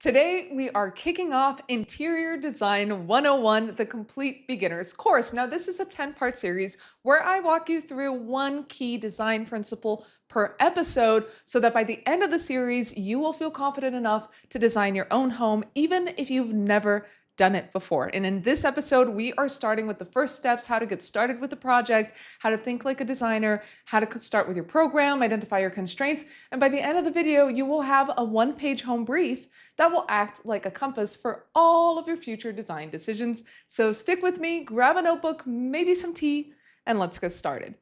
Today, we are kicking off Interior Design 101, the complete beginner's course. Now, this is a 10-part series where I walk you through one key design principle per episode so that by the end of the series, you will feel confident enough to design your own home, even if you've never done it before. And in this episode, we are starting with the first steps, how to get started with the project, how to think like a designer, how to start with your program, identify your constraints. And by the end of the video, you will have a one-page home brief that will act like a compass for all of your future design decisions. So stick with me, grab a notebook, maybe some tea, and let's get started.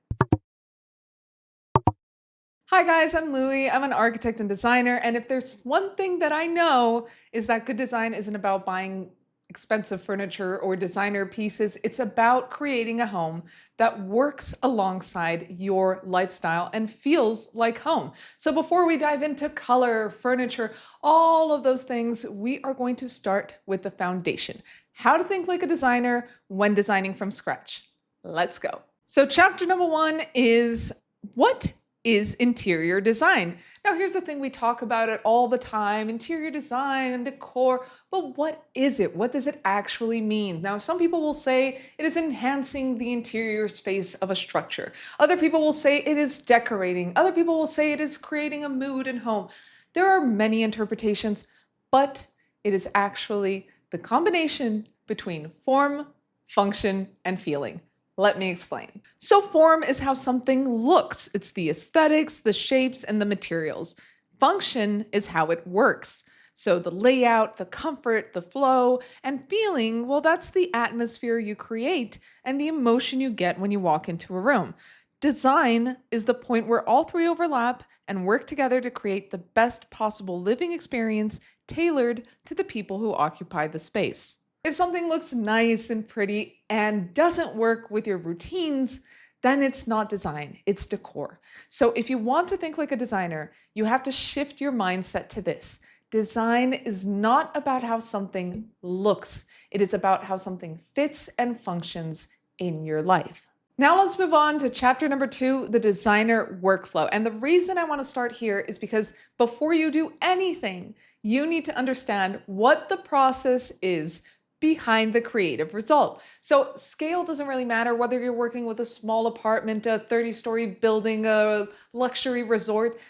Hi guys, I'm Louie. I'm an architect and designer, and if there's one thing that I know is that good design isn't about buying expensive furniture or designer pieces. It's about creating a home that works alongside your lifestyle and feels like home. So before we dive into color, furniture, all of those things, we are going to start with the foundation. How to think like a designer when designing from scratch. Let's go. So chapter number 1 is what is interior design. Now, here's the thing, we talk about it all the time, interior design and decor, but what is it? What does it actually mean? Now, some people will say it is enhancing the interior space of a structure. Other people will say it is decorating. Other people will say it is creating a mood in home. There are many interpretations, but it is actually the combination between form, function, and feeling. Let me explain. So form is how something looks. It's the aesthetics, the shapes, and the materials. Function is how it works. So the layout, the comfort, the flow, and feeling, well, that's the atmosphere you create and the emotion you get when you walk into a room. Design is the point where all three overlap and work together to create the best possible living experience tailored to the people who occupy the space. If something looks nice and pretty and doesn't work with your routines, then it's not design, it's decor. So if you want to think like a designer, you have to shift your mindset to this. Design is not about how something looks. It is about how something fits and functions in your life. Now let's move on to chapter number 2, the designer workflow. And the reason I want to start here is because before you do anything, you need to understand what the process is behind the creative result. So scale doesn't really matter whether you're working with a small apartment, a 30-story building, a luxury resort.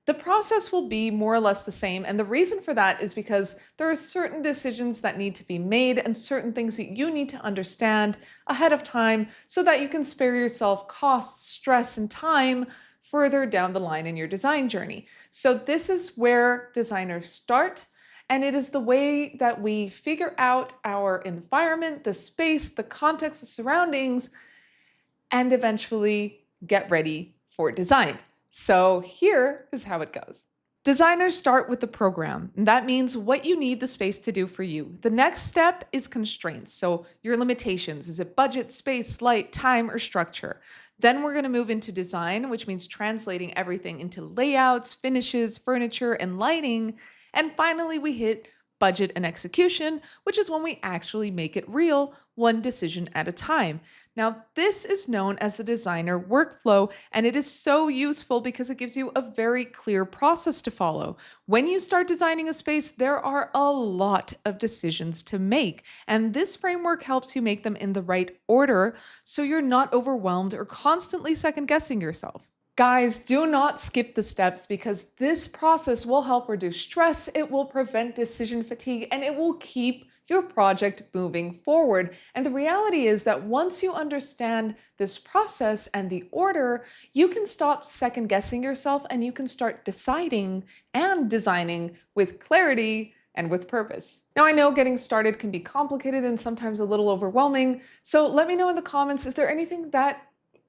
The process will be more or less the same. And the reason for that is because there are certain decisions that need to be made and certain things that you need to understand ahead of time so that you can spare yourself costs, stress, and time further down the line in your design journey. So this is where designers start. And it is the way that we figure out our environment, the space, the context, the surroundings, and eventually get ready for design. So here is how it goes. Designers start with the program, and that means what you need the space to do for you. The next step is constraints, so your limitations. Is it budget, space, light, time, or structure? Then we're going to move into design, which means translating everything into layouts, finishes, furniture, and lighting. And finally, we hit budget and execution, which is when we actually make it real, one decision at a time. Now, this is known as the designer workflow, and it is so useful because it gives you a very clear process to follow. When you start designing a space, there are a lot of decisions to make, and this framework helps you make them in the right order so you're not overwhelmed or constantly second-guessing yourself. Guys, do not skip the steps because this process will help reduce stress, it will prevent decision fatigue, and it will keep your project moving forward. And the reality is that once you understand this process and the order, you can stop second guessing yourself and you can start deciding and designing with clarity and with purpose. Now, I know getting started can be complicated and sometimes a little overwhelming, so let me know in the comments, is there anything that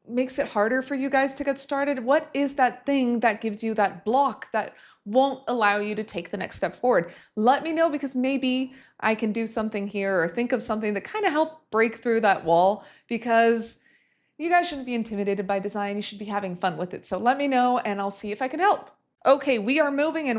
makes it harder for you guys to get started? What is that thing that gives you that block that won't allow you to take the next step forward? Let me know because maybe I can do something here or think of something that kind of help break through that wall, because you guys shouldn't be intimidated by design. You should be having fun with it. So let me know and I'll see if I can help. Okay, we are moving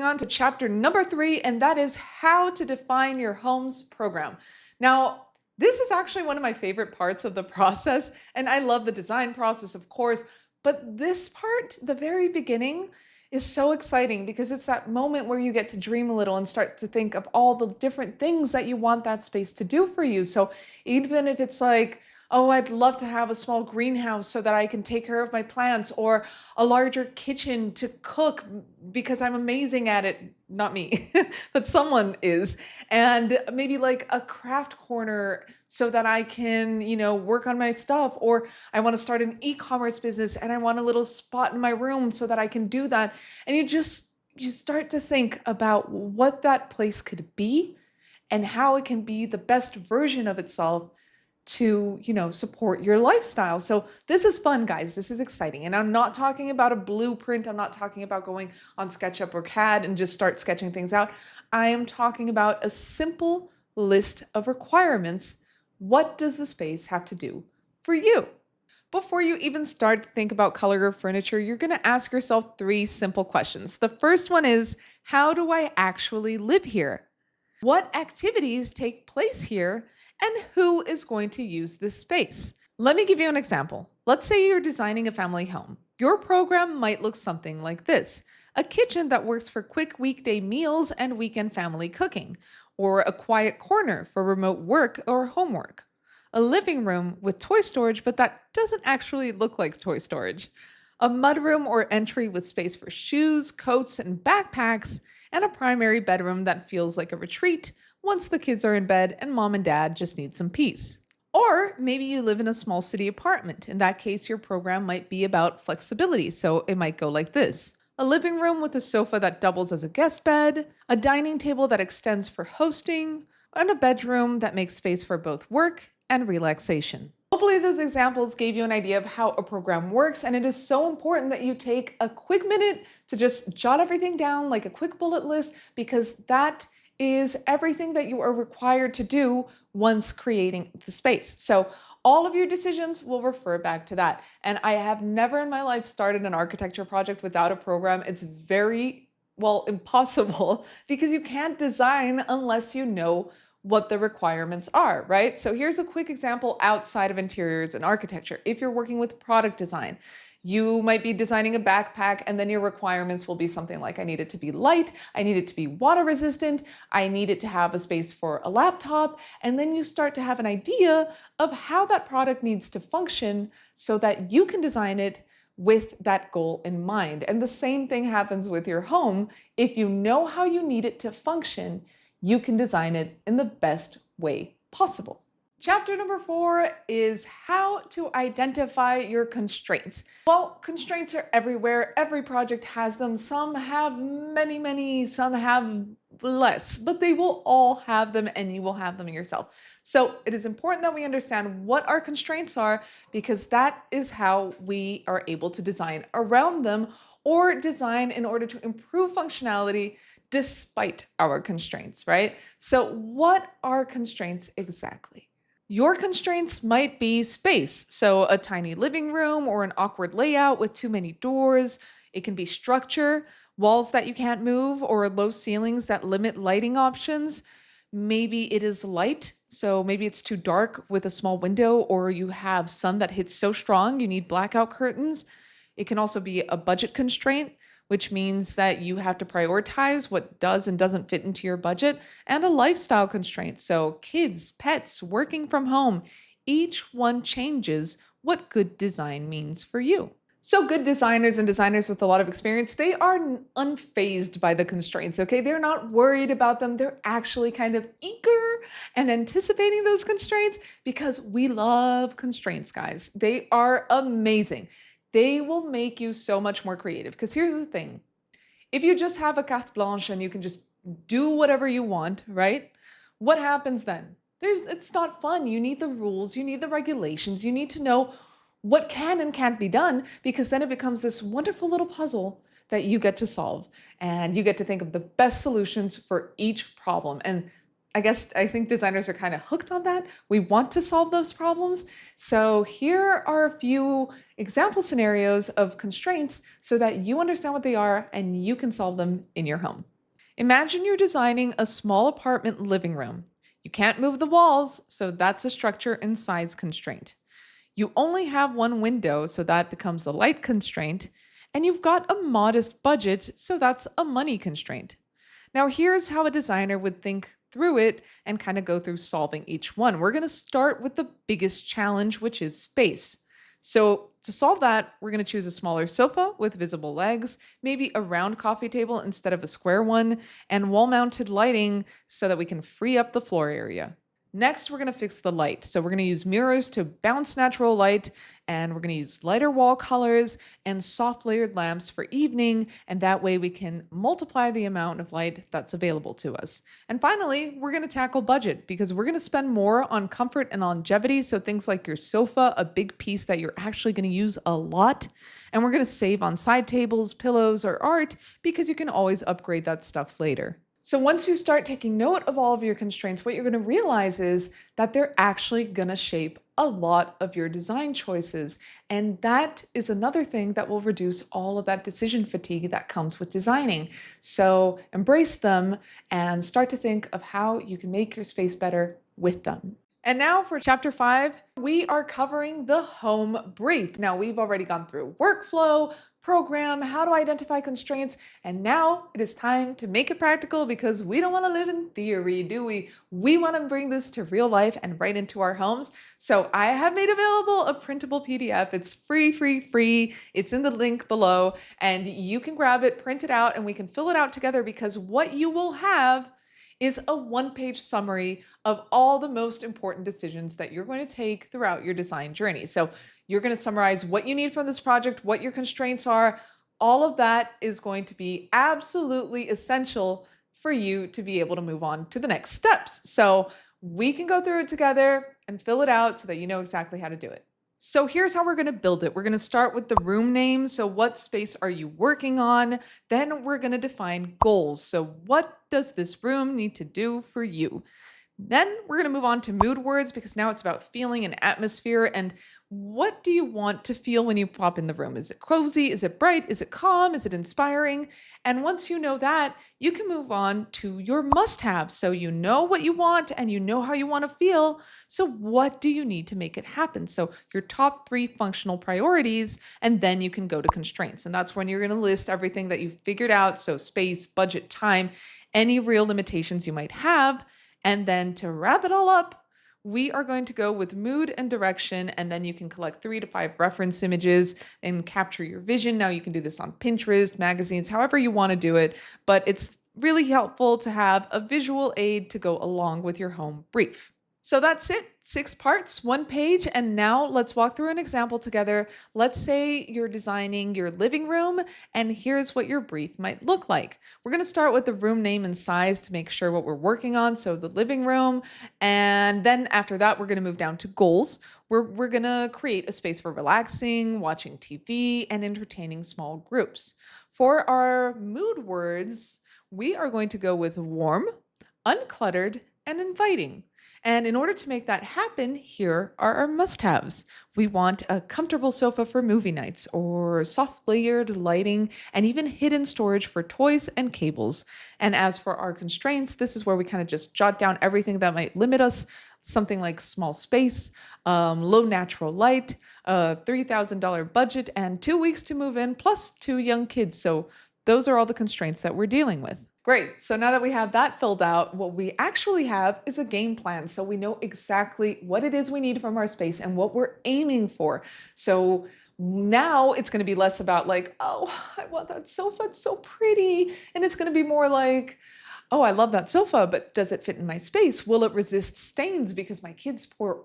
on to chapter number 3, and that is how to define your home's program. Now, this is actually one of my favorite parts of the process, and I love the design process, of course, but this part, the very beginning, is so exciting because it's that moment where you get to dream a little and start to think of all the different things that you want that space to do for you. So even if it's like, oh, I'd love to have a small greenhouse so that I can take care of my plants, or a larger kitchen to cook because I'm amazing at it. Not me, but someone is. And maybe like a craft corner so that I can, work on my stuff. Or I want to start an e-commerce business and I want a little spot in my room so that I can do that. And you start to think about what that place could be and how it can be the best version of itself to, support your lifestyle. So this is fun, guys. This is exciting. And I'm not talking about a blueprint. I'm not talking about going on SketchUp or CAD and just start sketching things out. I am talking about a simple list of requirements. What does the space have to do for you? Before you even start to think about color or furniture, you're going to ask yourself 3 simple questions. The first one is, how do I actually live here? What activities take place here? And who is going to use this space? Let me give you an example. Let's say you're designing a family home. Your program might look something like this: a kitchen that works for quick weekday meals and weekend family cooking, or a quiet corner for remote work or homework. A living room with toy storage, but that doesn't actually look like toy storage. A mudroom or entry with space for shoes, coats, and backpacks, and a primary bedroom that feels like a retreat once the kids are in bed and mom and dad just need some peace. Or maybe you live in a small city apartment. In that case, your program might be about flexibility, so it might go like this: a living room with a sofa that doubles as a guest bed, a dining table that extends for hosting, and a bedroom that makes space for both work and relaxation. Hopefully those examples gave you an idea of how a program works, and it is so important that you take a quick minute to just jot everything down like a quick bullet list, because that is everything that you are required to do once creating the space. So all of your decisions will refer back to that. And I have never in my life started an architecture project without a program. It's very, well, impossible because you can't design unless you know what the requirements are, right? So here's a quick example outside of interiors and architecture. If you're working with product design, you might be designing a backpack, and then your requirements will be something like, I need it to be light, I need it to be water resistant, I need it to have a space for a laptop, and then you start to have an idea of how that product needs to function so that you can design it with that goal in mind. And the same thing happens with your home. If you know how you need it to function, you can design it in the best way possible. Chapter number 4 is how to identify your constraints. Well, constraints are everywhere. Every project has them. Some have many, some have less, but they will all have them and you will have them yourself. So it is important that we understand what our constraints are, because that is how we are able to design around them or design in order to improve functionality despite our constraints, right? So what are constraints exactly? Your constraints might be space, so a tiny living room or an awkward layout with too many doors. It can be structure, walls that you can't move, or low ceilings that limit lighting options. Maybe it is light, so maybe it's too dark with a small window, or you have sun that hits so strong you need blackout curtains. It can also be a budget constraint, which means that you have to prioritize what does and doesn't fit into your budget, and a lifestyle constraint. So kids, pets, working from home, each one changes what good design means for you. So good designers and designers with a lot of experience, they are unfazed by the constraints, okay? They're not worried about them. They're actually kind of eager and anticipating those constraints because we love constraints, guys. They are amazing. They will make you so much more creative. Because here's the thing. If you just have a carte blanche and you can just do whatever you want, right? What happens then? It's not fun. You need the rules, you need the regulations, you need to know what can and can't be done, because then it becomes this wonderful little puzzle that you get to solve. And you get to think of the best solutions for each problem. And I think designers are kind of hooked on that. We want to solve those problems. So here are a few example scenarios of constraints so that you understand what they are and you can solve them in your home. Imagine you're designing a small apartment living room. You can't move the walls, so that's a structure and size constraint. You only have one window, so that becomes a light constraint. and you've got a modest budget, so that's a money constraint. Now, here's how a designer would think through it and kind of go through solving each one. We're going to start with the biggest challenge, which is space. So, to solve that, we're going to choose a smaller sofa with visible legs, maybe a round coffee table instead of a square one, and wall mounted lighting so that we can free up the floor area. Next, we're going to fix the light. So we're going to use mirrors to bounce natural light, and we're going to use lighter wall colors and soft layered lamps for evening, and that way we can multiply the amount of light that's available to us. And finally, we're going to tackle budget because we're going to spend more on comfort and longevity, so things like your sofa, a big piece that you're actually going to use a lot, and we're going to save on side tables, pillows, or art because you can always upgrade that stuff later. So once you start taking note of all of your constraints, what you're going to realize is that they're actually going to shape a lot of your design choices. And that is another thing that will reduce all of that decision fatigue that comes with designing. So embrace them and start to think of how you can make your space better with them. And now for chapter 5, we are covering the home brief. Now we've already gone through workflow, program, how to identify constraints, and now it is time to make it practical because we don't want to live in theory, do we? We want to bring this to real life and right into our homes. So I have made available a printable PDF. It's free. It's in the link below, and you can grab it, print it out, and we can fill it out together because what you will have is a one-page summary of all the most important decisions that you're going to take throughout your design journey. So you're going to summarize what you need from this project, what your constraints are. All of that is going to be absolutely essential for you to be able to move on to the next steps. So we can go through it together and fill it out so that you know exactly how to do it. So here's how we're going to build it. We're going to start with the room name. So what space are you working on? Then we're going to define goals. So what does this room need to do for you? Then we're going to move on to mood words because now it's about feeling and atmosphere. And what do you want to feel when you pop in the room? Is it cozy? Is it bright? Is it calm? Is it inspiring? And once you know that, you can move on to your must-haves. So you know what you want and you know how you want to feel. So what do you need to make it happen? So your top 3 functional priorities, and then you can go to constraints. And that's when you're going to list everything that you've figured out. So space, budget, time, any real limitations you might have. And then to wrap it all up, we are going to go with mood and direction, and then you can collect 3 to 5 reference images and capture your vision. Now you can do this on Pinterest, magazines, however you want to do it, but it's really helpful to have a visual aid to go along with your home brief. So that's it, 6 parts, 1 page, and now let's walk through an example together. Let's say you're designing your living room, and here's what your brief might look like. We're going to start with the room name and size to make sure what we're working on, so the living room, and then after that, we're going to move down to goals. We're going to create a space for relaxing, watching TV, and entertaining small groups. For our mood words, we are going to go with warm, uncluttered, and inviting. And in order to make that happen, here are our must-haves. We want a comfortable sofa for movie nights, or soft layered lighting, and even hidden storage for toys and cables. And as for our constraints, this is where we kind of just jot down everything that might limit us. Something like small space, low natural light, a $3,000 budget, and 2 weeks to move in, plus 2 young kids. So those are all the constraints that we're dealing with. Great. So now that we have that filled out, what we actually have is a game plan. So we know exactly what it is we need from our space and what we're aiming for. So now it's going to be less about like, oh, I want that sofa. It's so pretty. And it's going to be more like, oh, I love that sofa, but does it fit in my space? Will it resist stains because my kids pour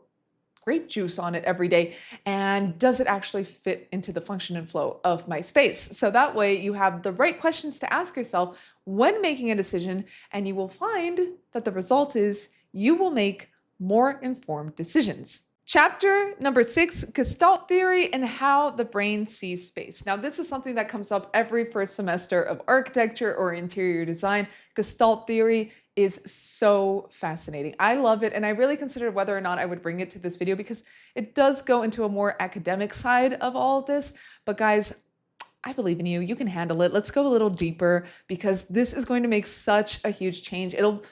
grape juice on it every day? And does it actually fit into the function and flow of my space? So that way you have the right questions to ask yourself when making a decision, and you will find that the result is you will make more informed decisions. Chapter number 6, Gestalt theory and how the brain sees space. Now, this is something that comes up every first semester of architecture or interior design. Gestalt theory is so fascinating. I love it, and I really considered whether or not I would bring it to this video because it does go into a more academic side of all of this. But guys, I believe in you. You can handle it. Let's go a little deeper because this is going to make such a huge change. It'll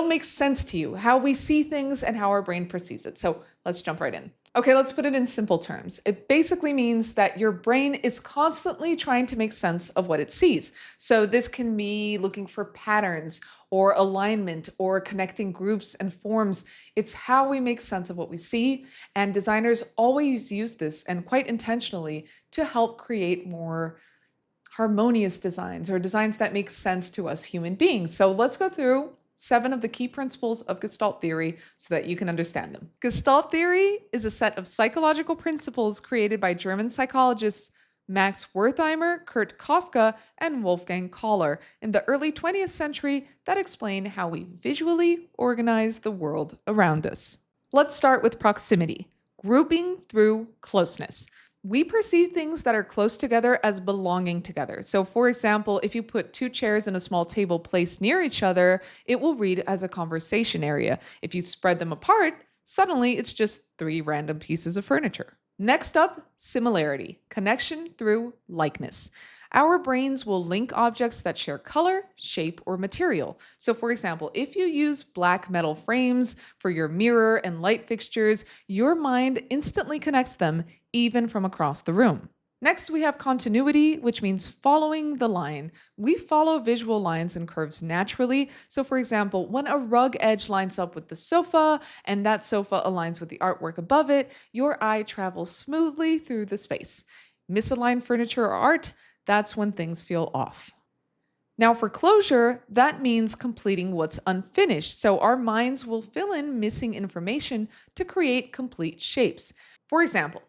make sense to you how we see things and how our brain perceives it. So let's jump right in. Okay, let's put it in simple terms. It basically means that your brain is constantly trying to make sense of what it sees. So this can be looking for patterns or alignment or connecting groups and forms. It's how we make sense of what we see. And designers always use this, and quite intentionally, to help create more harmonious designs or designs that make sense to us human beings. So let's go through 7 of the key principles of Gestalt theory so that you can understand them. Gestalt theory is a set of psychological principles created by German psychologists Max Wertheimer, Kurt Kafka, and Wolfgang Kohler in the early 20th century that explain how we visually organize the world around us. Let's start with proximity, grouping through closeness. We perceive things that are close together as belonging together. So for example, if you put 2 chairs and a small table placed near each other, it will read as a conversation area. If you spread them apart, suddenly it's just 3 random pieces of furniture. Next up, similarity, connection through likeness. Our brains will link objects that share color, shape, or material. So for example, if you use black metal frames for your mirror and light fixtures, your mind instantly connects them even from across the room. Next, we have continuity, which means following the line. We follow visual lines and curves naturally. So for example, when a rug edge lines up with the sofa and that sofa aligns with the artwork above it, your eye travels smoothly through the space. Misaligned furniture or art, that's when things feel off. Now for closure, that means completing what's unfinished. So our minds will fill in missing information to create complete shapes. For example,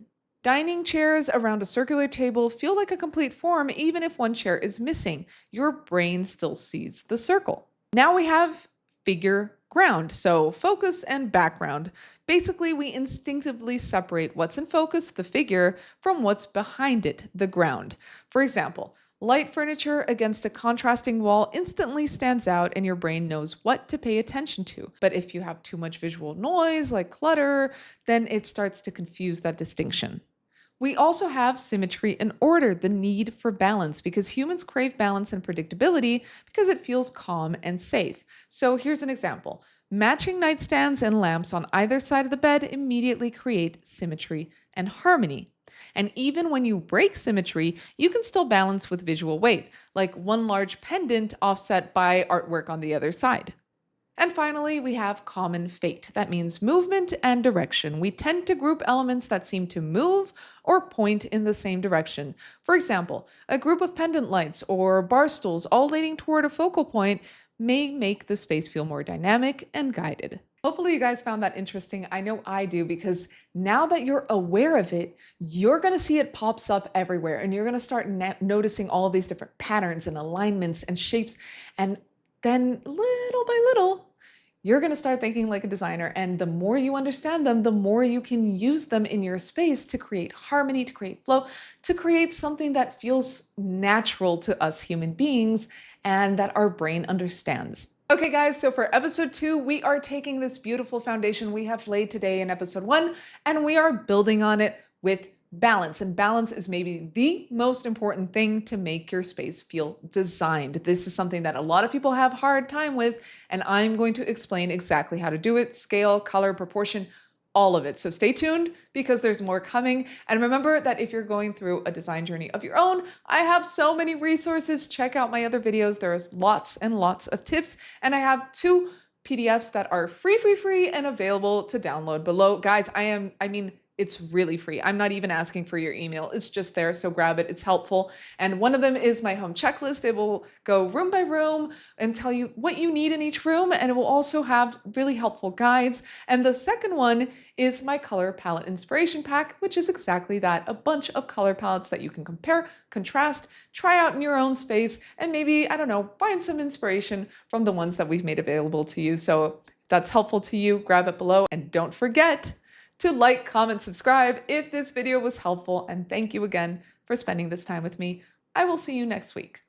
dining chairs around a circular table feel like a complete form even if one chair is missing. Your brain still sees the circle. Now we have figure ground, so focus and background. Basically, we instinctively separate what's in focus, the figure, from what's behind it, the ground. For example, light furniture against a contrasting wall instantly stands out and your brain knows what to pay attention to. But if you have too much visual noise, like clutter, then it starts to confuse that distinction. We also have symmetry and order, the need for balance, because humans crave balance and predictability because it feels calm and safe. So here's an example. Matching nightstands and lamps on either side of the bed immediately create symmetry and harmony. And even when you break symmetry, you can still balance with visual weight, like one large pendant offset by artwork on the other side. And finally, we have common fate. That means movement and direction. We tend to group elements that seem to move or point in the same direction. For example, a group of pendant lights or bar stools all leading toward a focal point may make the space feel more dynamic and guided. Hopefully you guys found that interesting. I know I do, because now that you're aware of it, you're going to see it pops up everywhere and you're going to start noticing all of these different patterns and alignments and shapes. And then little by little, you're going to start thinking like a designer. And the more you understand them, the more you can use them in your space to create harmony, to create flow, to create something that feels natural to us human beings and that our brain understands. Okay guys, so for episode 2, we are taking this beautiful foundation we have laid today in episode 1, and we are building on it with balance. And balance is maybe the most important thing to make your space feel designed. This is something that a lot of people have a hard time with, and I'm going to explain exactly how to do it, scale, color, proportion, all of it. So stay tuned because there's more coming. And remember that if you're going through a design journey of your own, I have so many resources. Check out my other videos. There's lots and lots of tips. And I have 2 PDFs that are free and available to download below. Guys, it's really free. I'm not even asking for your email. It's just there, so grab it. It's helpful. And one of them is my home checklist. It will go room by room and tell you what you need in each room, and it will also have really helpful guides. And the second one is my color palette inspiration pack, which is exactly that, a bunch of color palettes that you can compare, contrast, try out in your own space, and maybe, I don't know, find some inspiration from the ones that we've made available to you. So if that's helpful to you, grab it below. And don't forget to like, comment, subscribe if this video was helpful. And thank you again for spending this time with me. I will see you next week.